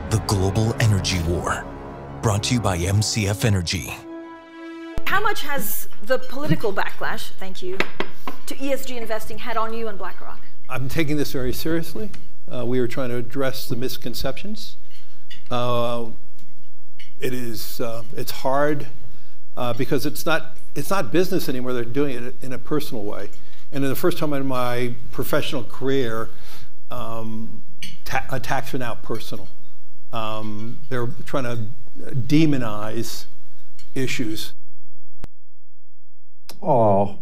The Global Energy War. Brought to you by MCF Energy. How much has the political backlash, thank you, to ESG investing had on you and BlackRock? I'm taking this very seriously. We are trying to address the misconceptions. It's hard because it's not business anymore. They're doing it in a personal way. And in the first time in my professional career, attacks are now personal. They're trying to demonize issues. Oh,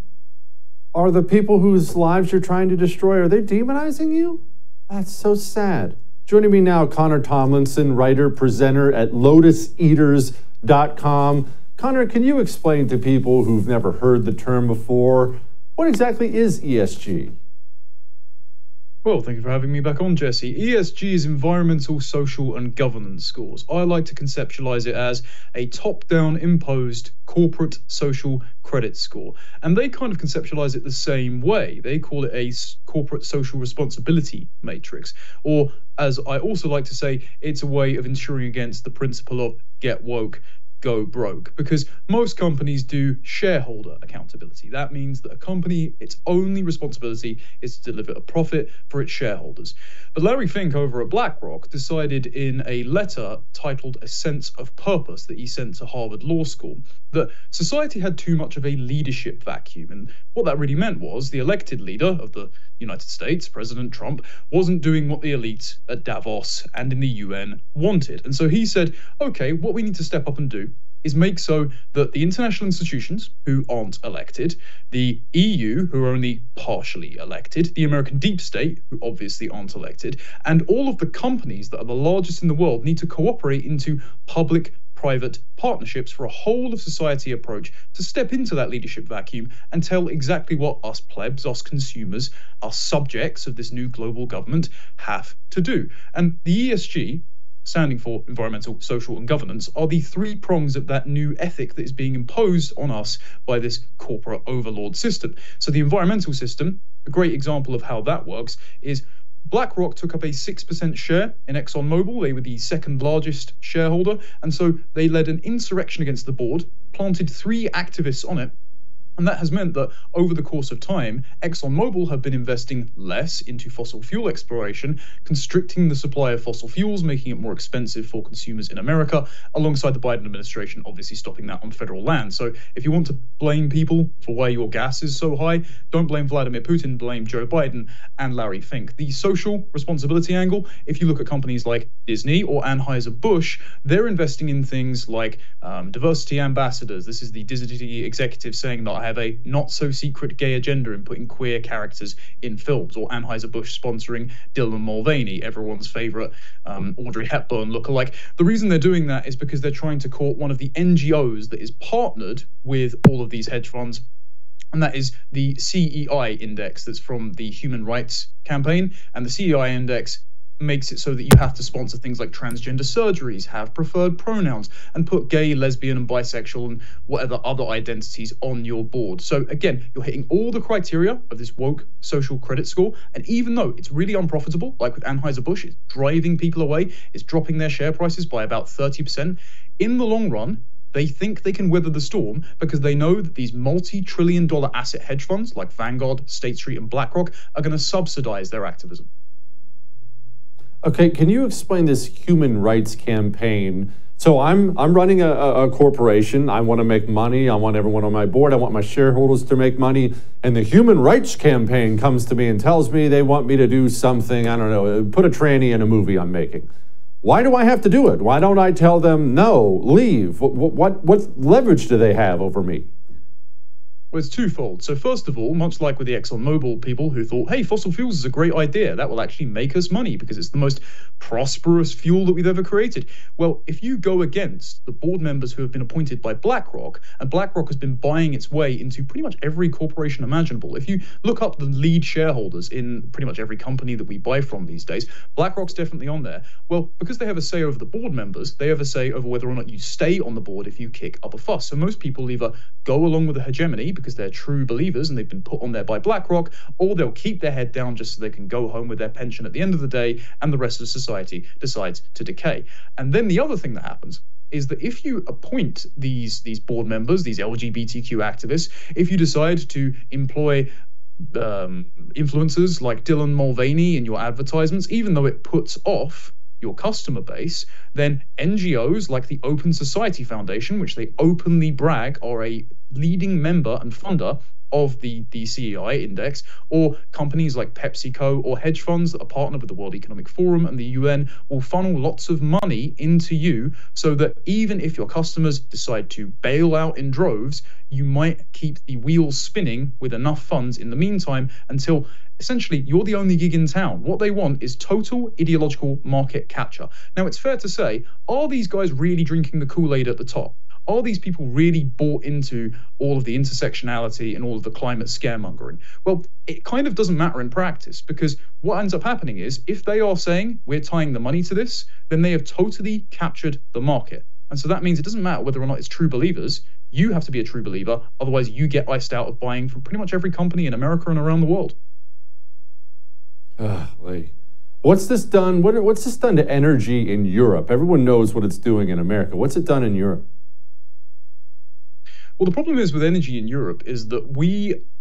are the people whose lives you're trying to destroy, are they demonizing you? That's so sad. Joining me now, Connor Tomlinson, writer, presenter at lotuseaters.com. Connor, can you explain to people who've never heard the term before, what exactly is ESG? Well, thank you for having me back on, Jesse. ESG is environmental, social, and governance scores. I like to conceptualize it as a top-down imposed corporate social credit score. And they kind of conceptualize it the same way. They call it a corporate social responsibility matrix. Or, as I also like to say, it's a way of ensuring against the principle of get woke, go broke, because most companies do shareholder accountability. That means that a company, its only responsibility is to deliver a profit for its shareholders. But Larry Fink over at BlackRock decided in a letter titled A Sense of Purpose that he sent to Harvard Law School that society had too much of a leadership vacuum. And what that really meant was the elected leader of the United States, President Trump, wasn't doing what the elites at Davos and in the UN wanted. And so he said, okay, what we need to step up and do is make so that the international institutions who aren't elected, the EU who are only partially elected, the American deep state who obviously aren't elected, and all of the companies that are the largest in the world need to cooperate into public-private partnerships for a whole of society approach to step into that leadership vacuum and tell exactly what us plebs, us consumers, us subjects of this new global government have to do. And the ESG, standing for environmental, social, and governance, are the three prongs of that new ethic that is being imposed on us by this corporate overlord system. So the environmental system, a great example of how that works, is BlackRock took up a 6% share in ExxonMobil. They were the second largest shareholder, and so they led an insurrection against the board, planted 3 activists on it. And that has meant that over the course of time, ExxonMobil have been investing less into fossil fuel exploration, constricting the supply of fossil fuels, making it more expensive for consumers in America, alongside the Biden administration obviously stopping that on federal land. So if you want to blame people for why your gas is so high, don't blame Vladimir Putin, blame Joe Biden and Larry Fink. The social responsibility angle, if you look at companies like Disney or Anheuser-Busch, they're investing in things like diversity ambassadors. This is the Disney executive saying that I have a not-so-secret gay agenda in putting queer characters in films, or Anheuser-Busch sponsoring Dylan Mulvaney, everyone's favorite Audrey Hepburn lookalike. The reason they're doing that is because they're trying to court one of the NGOs that is partnered with all of these hedge funds, and that is the CEI index that's from the Human Rights Campaign. And the CEI index makes it so that you have to sponsor things like transgender surgeries, have preferred pronouns, and put gay, lesbian, and bisexual and whatever other identities on your board. So again, you're hitting all the criteria of this woke social credit score. And even though it's really unprofitable, like with Anheuser-Busch, it's driving people away, it's dropping their share prices by about 30%, in the long run, they think they can weather the storm because they know that these multi-trillion-dollar asset hedge funds like Vanguard, State Street, and BlackRock are going to subsidize their activism. Okay, can you explain this human rights campaign? So I'm running a corporation. I want to make money. I want everyone on my board. I want my shareholders to make money. And the human rights campaign comes to me and tells me they want me to do something, I don't know, put a tranny in a movie I'm making. Why do I have to do it? Why don't I tell them, no, leave? What leverage do they have over me? Well, it's twofold. So first of all, much like with the ExxonMobil people who thought, hey, fossil fuels is a great idea, that will actually make us money because it's the most prosperous fuel that we've ever created. Well, if you go against the board members who have been appointed by BlackRock, and BlackRock has been buying its way into pretty much every corporation imaginable. If you look up the lead shareholders in pretty much every company that we buy from these days, BlackRock's definitely on there. Well, because they have a say over the board members, they have a say over whether or not you stay on the board if you kick up a fuss. So most people either go along with the hegemony because they're true believers and they've been put on there by BlackRock, or they'll keep their head down just so they can go home with their pension at the end of the day and the rest of society decides to decay. And then the other thing that happens is that if you appoint these board members, these LGBTQ activists, if you decide to employ influencers like Dylan Mulvaney in your advertisements, even though it puts off your customer base, then NGOs like the Open Society Foundation, which they openly brag are a leading member and funder of the CEI index, or companies like PepsiCo or hedge funds that are partnered with the World Economic Forum and the UN, will funnel lots of money into you so that even if your customers decide to bail out in droves, you might keep the wheels spinning with enough funds in the meantime until essentially you're the only gig in town. What they want is total ideological market capture. Now, it's fair to say, are these guys really drinking the Kool-Aid at the top? Are these people really bought into all of the intersectionality and all of the climate scaremongering? Well, it kind of doesn't matter in practice, because what ends up happening is if they are saying we're tying the money to this, then they have totally captured the market. And so that means it doesn't matter whether or not it's true believers. You have to be a true believer. Otherwise, you get iced out of buying from pretty much every company in America and around the world. What's this done? What's this done to energy in Europe? Everyone knows what it's doing in America. What's it done in Europe? Well, the problem is with energy in Europe is that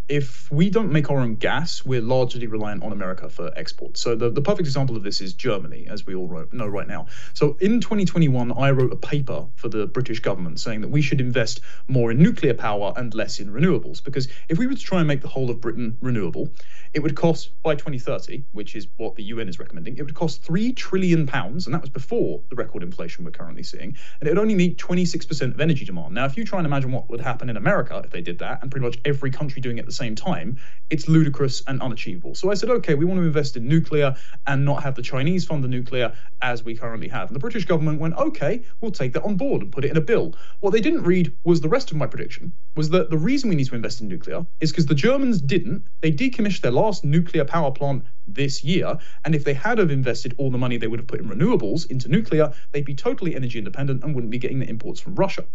if we don't make our own gas, we're largely reliant on America for export. So the perfect example of this is Germany, as we all know right now. So in 2021, I wrote a paper for the British government saying that we should invest more in nuclear power and less in renewables. Because if we were to try and make the whole of Britain renewable, it would cost, by 2030, which is what the UN is recommending, it would cost £3 trillion, and that was before the record inflation we're currently seeing, and it would only meet 26% of energy demand. Now, if you try and imagine what would happen in America if they did that, and pretty much every country doing it at the same time, it's ludicrous and unachievable. So I said, okay, we want to invest in nuclear and not have the Chinese fund the nuclear as we currently have. And the British government went, okay, we'll take that on board and put it in a bill. What they didn't read was the rest of my prediction, was that the reason we need to invest in nuclear is because the Germans didn't. They decommissioned their last nuclear power plant this year, and if they had have invested all the money they would have put in renewables into nuclear, they'd be totally energy independent and wouldn't be getting the imports from Russia.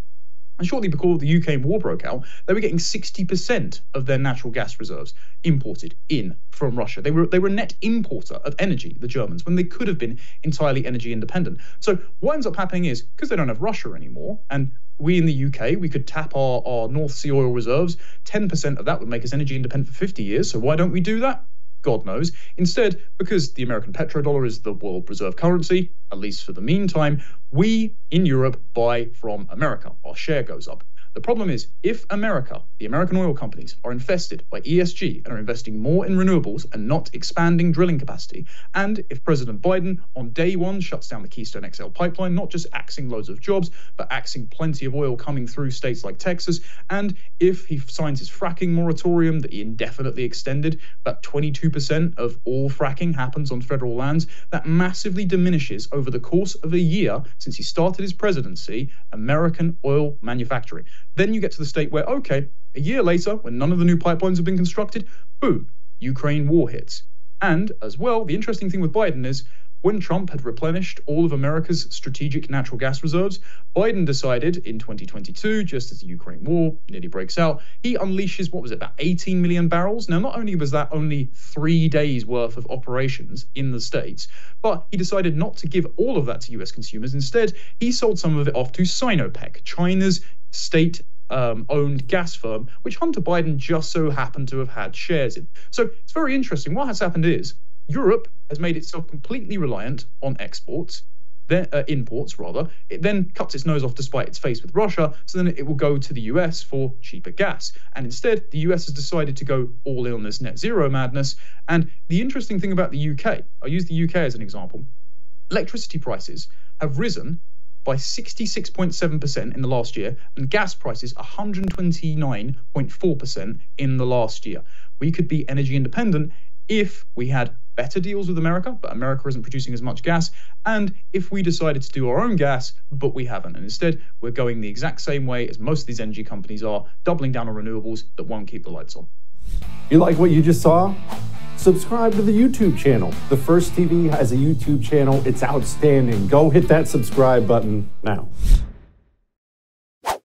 And shortly before the UK war broke out, they were getting 60% of their natural gas reserves imported in from Russia. They were a net importer of energy, the Germans, when they could have been entirely energy independent. So what ends up happening is, because they don't have Russia anymore, and we in the UK, we could tap our North Sea oil reserves, 10% of that would make us energy independent for 50 years. So why don't we do that? God knows. Instead, because the American petrodollar is the world reserve currency, at least for the meantime, we in Europe buy from America. Our share goes up. The problem is, if America, the American oil companies, are infested by ESG and are investing more in renewables and not expanding drilling capacity, and if President Biden on day one shuts down the Keystone XL pipeline, not just axing loads of jobs, but axing plenty of oil coming through states like Texas, and if he signs his fracking moratorium that he indefinitely extended, about 22% of all fracking happens on federal lands, that massively diminishes over the course of a year since he started his presidency, American oil manufacturing. Then you get to the state where, okay, a year later, when none of the new pipelines have been constructed, boom, Ukraine war hits. And as well, the interesting thing with Biden is when Trump had replenished all of America's strategic natural gas reserves, Biden decided in 2022, just as the Ukraine war nearly breaks out, he unleashes, what was it, about 18 million barrels? Now, not only was that only 3 days worth of operations in the States, but he decided not to give all of that to US consumers. Instead, he sold some of it off to Sinopec, China's state-owned gas firm, which Hunter Biden just so happened to have had shares in. So it's very interesting. What has happened is Europe has made itself completely reliant on exports, then imports rather. It then cuts its nose off to spite its face with Russia, so then it will go to the US for cheaper gas. And instead, the US has decided to go all in on this net zero madness. And the interesting thing about the UK, I'll use the UK as an example, electricity prices have risen by 66.7% in the last year, and gas prices 129.4% in the last year. We could be energy independent if we had better deals with America, but America isn't producing as much gas, and if we decided to do our own gas, but we haven't. And instead, we're going the exact same way as most of these energy companies are, doubling down on renewables that won't keep the lights on. You like what you just saw? Subscribe to the YouTube channel. The First TV has a YouTube channel. It's outstanding. Go hit that subscribe button now.